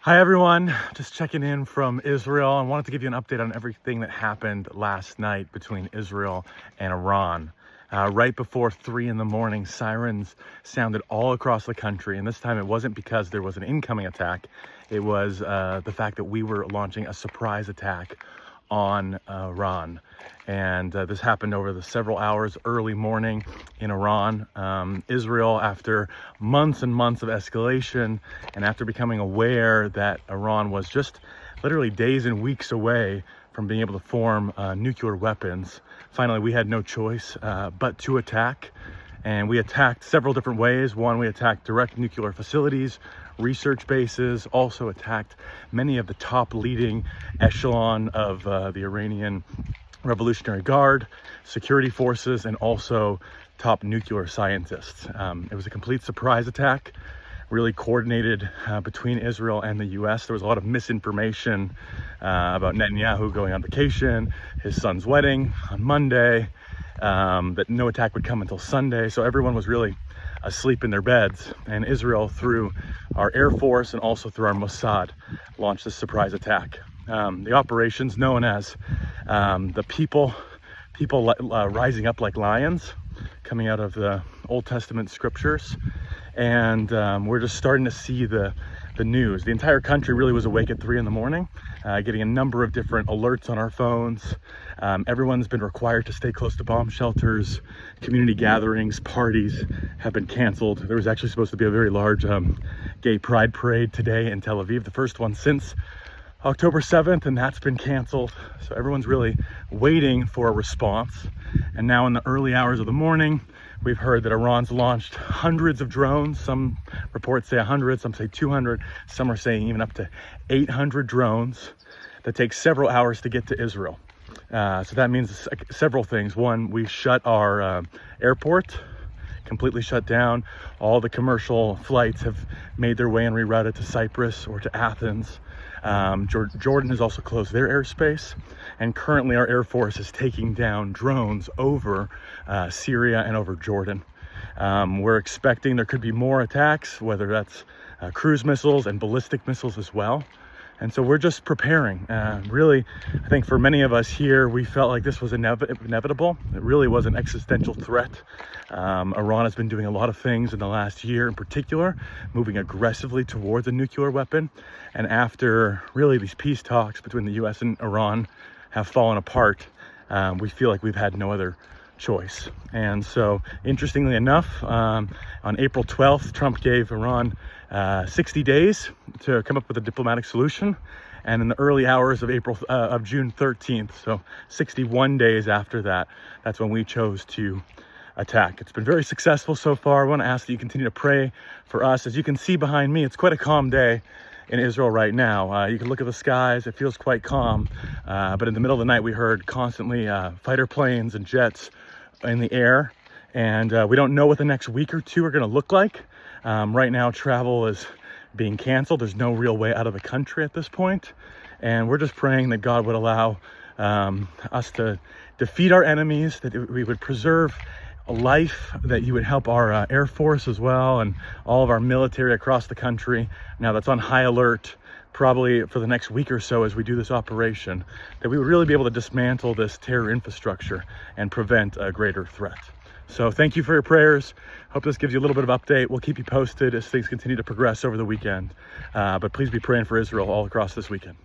Hi everyone, just checking in from Israel and wanted to give you an update on everything that happened last night between Israel and Iran. Right before 3 in the morning, sirens sounded all across the country, and this time it wasn't because there was an incoming attack. It was the fact that we were launching a surprise attack on Iran. And this happened over the several hours early morning in Iran. Israel, after months and months of escalation, and after becoming aware that Iran was just literally days and weeks away from being able to form nuclear weapons, finally we had no choice but to attack. And we attacked several different ways. One, we attacked direct nuclear facilities, research bases, also attacked many of the top leading echelon of the Iranian Revolutionary Guard, security forces, and also top nuclear scientists. It was a complete surprise attack, really coordinated between Israel and the US. There was a lot of misinformation about Netanyahu going on vacation, his son's wedding on Monday, that no attack would come until Sunday. So everyone was really asleep in their beds, and Israel, through our Air Force and also through our Mossad, launched this surprise attack. The operation's known as the people rising up like lions, coming out of the Old Testament scriptures. And we're just starting to see the news. The entire country really was awake at 3 in the morning, getting a number of different alerts on our phones. Everyone's been required to stay close to bomb shelters. Community gatherings, parties have been canceled. There was actually supposed to be a very large gay pride parade today in Tel Aviv, the first one since October 7th, and that's been canceled. So everyone's really waiting for a response. And now in the early hours of the morning, we've heard that Iran's launched hundreds of drones. Some reports say 100, some say 200, some are saying even up to 800 drones that take several hours to get to Israel. So that means several things. One, we've shut our airport, completely shut down. All the commercial flights have made their way and rerouted to Cyprus or to Athens. Jordan has also closed their airspace, and currently our Air Force is taking down drones over Syria and over Jordan. We're expecting there could be more attacks, whether that's cruise missiles and ballistic missiles as well. And so we're just preparing. Really, I think for many of us here, we felt like this was inevitable. It really was an existential threat. Iran has been doing a lot of things in the last year in particular, moving aggressively towards a nuclear weapon. And after really these peace talks between the US and Iran have fallen apart, we feel like we've had no other choice. And so, interestingly enough, on April 12th, Trump gave Iran 60 days to come up with a diplomatic solution. And in the early hours of June 13th, so 61 days after that, that's when we chose to attack. It's been very successful so far. I want to ask that you continue to pray for us. As you can see behind me, it's quite a calm day in Israel right now. You can look at the skies, it feels quite calm. But in the middle of the night, we heard constantly fighter planes and jets in the air. And we don't know what the next week or two are going to look like. Right now, travel is being canceled. There's no real way out of the country at this point. And we're just praying that God would allow us to defeat our enemies, that we would preserve life, that you would help our Air Force as well, and all of our military across the country. Now that's on high alert, probably for the next week or so as we do this operation, that we would really be able to dismantle this terror infrastructure and prevent a greater threat. So thank you for your prayers. Hope this gives you a little bit of update. We'll keep you posted as things continue to progress over the weekend. But please be praying for Israel all across this weekend.